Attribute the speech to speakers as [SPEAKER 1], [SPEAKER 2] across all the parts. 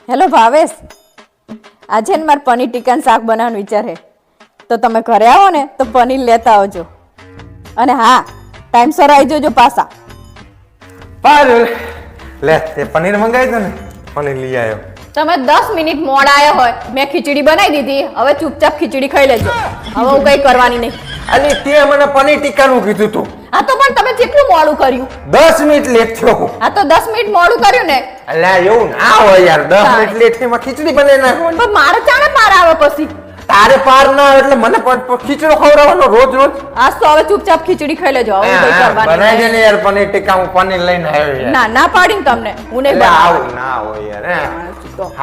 [SPEAKER 1] Hello Bhavesh, આજે ને મારે પનીર ટીકાનું શાક બનાવવાનો વિચાર છે, તો તમે ઘરે આવો ને તો પનીર લેતા આવજો, અને હા ટાઈમસર આવી જજો પાછા.
[SPEAKER 2] લે તે પનીર મંગાવી દો ને, પનીર લઈ આવ્યો.
[SPEAKER 1] તમે 10 મિનિટ મોડા આવ્યા હોય, મેં ખીચડી બનાવી દીધી, હવે ચૂપચાપ ખીચડી ખાઈ લેજો. હવે હું કઈ કરવાની નહીં.
[SPEAKER 2] અલી તે મને પનીર ટીકાનું કીધું તું.
[SPEAKER 1] હા તો પણ તમે કેટલું મોડું કર્યું?
[SPEAKER 2] 10 મિનિટ લેટ થયો.
[SPEAKER 1] હા તો 10 મિનિટ મોડું કર્યું ને.
[SPEAKER 2] અલ્યા એવું ના હોય યાર, 10 મિનિટ લેટ થઈમાં ખીચડી બને ના.
[SPEAKER 1] પણ મારે ચાણે પાર આવે પછી.
[SPEAKER 2] તારે પાર ના આવે એટલે મને ખીચડો ખવડાવવાનો રોજ રોજ.
[SPEAKER 1] આજ તો હવે ચૂપચાપ ખીચડી ખાઈ લેજો. હવે કઈ કરવાની
[SPEAKER 2] બનાવી દે ને યાર પનીર ટીકા, હું પનીર લઈને આવ્યો યાર.
[SPEAKER 1] ના ના પાડીને તમને હું નહીં
[SPEAKER 2] આવું ના હોય યાર.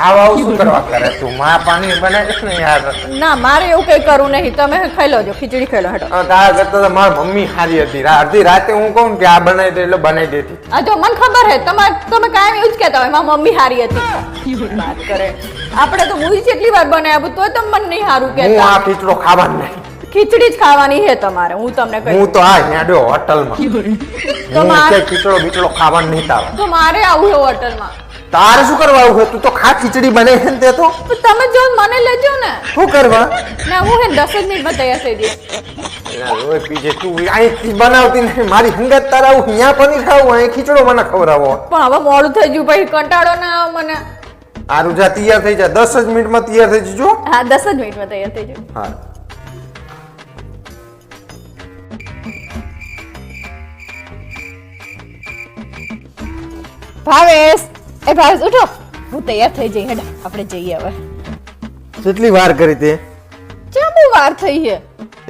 [SPEAKER 2] આવું શું કરવા કરે તું? માં પનીર બનાવીશ ને યાર.
[SPEAKER 1] ના મારે એવું કઈ કરવું નહીં, તમે ખાઈ લોજો, ખીચડી ખાઈ લો. હેડો.
[SPEAKER 2] તારા કરતા તો મારી મમ્મી સારી હતી. અડધી રાતે હું કહું કે આ બનાવી દે એટલે બનાવી દેતી.
[SPEAKER 1] આ જો મને ખબર હે, તમે કાયમ એવું જ કહેતા હોય મારી મમ્મી હારી હતી. વાત કરે આપણે તો હું જેટલી વાર બનાવ્યું તોય તમે મને નહીં હારું કહેતા.
[SPEAKER 2] હું આ ખીચડો ખાવાનું નહીં.
[SPEAKER 1] ખીચડી જ ખાવાની છે તમારે, હું તમને કહું.
[SPEAKER 2] હું તો આ હેડ્યો હોટલમાં. તો મારે ખીચડો બીચડો ખાવાનું નહીં તારે.
[SPEAKER 1] તો મારે આવું છે હોટલમાં.
[SPEAKER 2] તારે શું કરવા આવું છે? તું તો ખા ખીચડી બને છે ને તે તો.
[SPEAKER 1] તમે જો મને લેજો ને.
[SPEAKER 2] શું કરવા?
[SPEAKER 1] ના હું હે 10 જ મિનિટમાં તૈયાર થઈ જઈશ.
[SPEAKER 2] ઓય પીજે તું અહીં બનાવતી નહીં, મારી હંગત તારા આવું અહીંયા પનીર ખાવું, અહીં ખીચડો મને ખવડાવો.
[SPEAKER 1] પણ હવે મોડું થઈ ગયું, પછી કંટાળો ના આવે મને.
[SPEAKER 2] આરું જા તૈયાર થઈ જા, 10 જ મિનિટમાં તૈયાર થઈ જજો.
[SPEAKER 1] હા 10 જ મિનિટમાં તૈયાર થઈ જજો.
[SPEAKER 2] હા
[SPEAKER 1] ભાવેશ, એ ભાવેશ ઉઠો, હું તૈયાર થઈ જઈ. હેડા આપણે જઈએ હવે.
[SPEAKER 2] કેટલી વાર કરી તે?
[SPEAKER 1] કેમ બહુ વાર થઈ છે?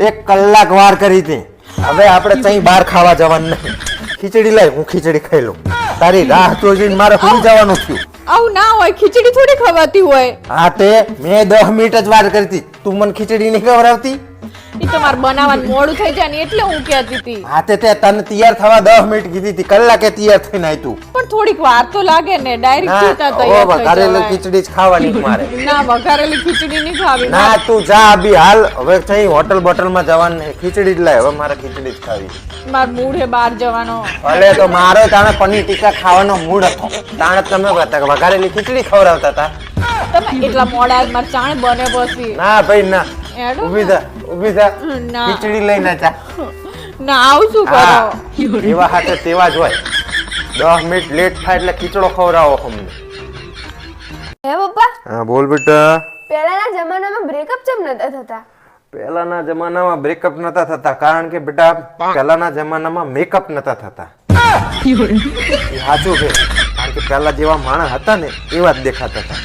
[SPEAKER 2] 1 કલાક વાર કરી તે. હવે આપણે તઈ બહાર ખાવા જવાનું નહીં. ખીચડી લાય, હું ખીચડી ખાઈ લઉં. તારી રાહ જોઈને મારે ભૂલી જવાનું થયું.
[SPEAKER 1] આવું ના હોય, ખીચડી થોડી ખવાતી હોય.
[SPEAKER 2] હા તે મેં 10 મિનિટ જ વાર કરી હતી, તું મને ખીચડી નહીં ખવડાવતી.
[SPEAKER 1] ઈ તમારે બનાવવાનું મોડું થઈ જાય ને એટલે હું કહેતી હતી.
[SPEAKER 2] હા તે તને તૈયાર થવા 10 મિનિટ કીધી હતી, કલાકે તૈયાર થઈને આવી તું.
[SPEAKER 1] પણ થોડીક વાર તો લાગે ને, ડાયરેક્ટ સીધા તૈયાર થઈ
[SPEAKER 2] વઘારેલી
[SPEAKER 1] જવાય.
[SPEAKER 2] ખીચડી જ ખાવાની મારે.
[SPEAKER 1] ના વઘારેલી ખીચડી નહીં ખાવી.
[SPEAKER 2] ના તું જા અભી હાલ, હવે થઈ હોટલ બોટલમાં જવાનું નહીં, ખીચડી જ લાય. હવે મારે ખીચડી જ ખાવી.
[SPEAKER 1] માર મૂડ હે બહાર જવાનો.
[SPEAKER 2] ભલે તો મારો તાણે પનીર ટીકા ખાવાનો મૂડ હતો, તાણે તમે વઘારેલી ખીચડી ખવડાવતા હતા.
[SPEAKER 1] તમે એટલા મોડા જ માર ચાણ બને પછી.
[SPEAKER 2] ના ભાઈ ના,
[SPEAKER 1] હેડો
[SPEAKER 2] ઊભી થા ઊભી થા,
[SPEAKER 1] ના.
[SPEAKER 2] ખીચડી લઈને જા.
[SPEAKER 1] ના આવું શું કરો?
[SPEAKER 2] એવા હાથે તેવા જ હોય. 10 મિનિટ લેટ થાય એટલે ખીચડો ખવડાવો અમને.
[SPEAKER 3] હે પપ્પા,
[SPEAKER 2] હા બોલ બેટા.
[SPEAKER 3] પહેલાના જમાનામાં બ્રેકઅપ કેમ નતા થતા?
[SPEAKER 2] પહેલાના જમાનામાં બ્રેકઅપ નતા થતા કારણ કે બેટા પહેલાના જમાનામાં મેકઅપ નતા થતા. એ સાચું છે, કારણ કે પહેલા જેવા માણસ હતા ને એવા જ દેખાતા હતા.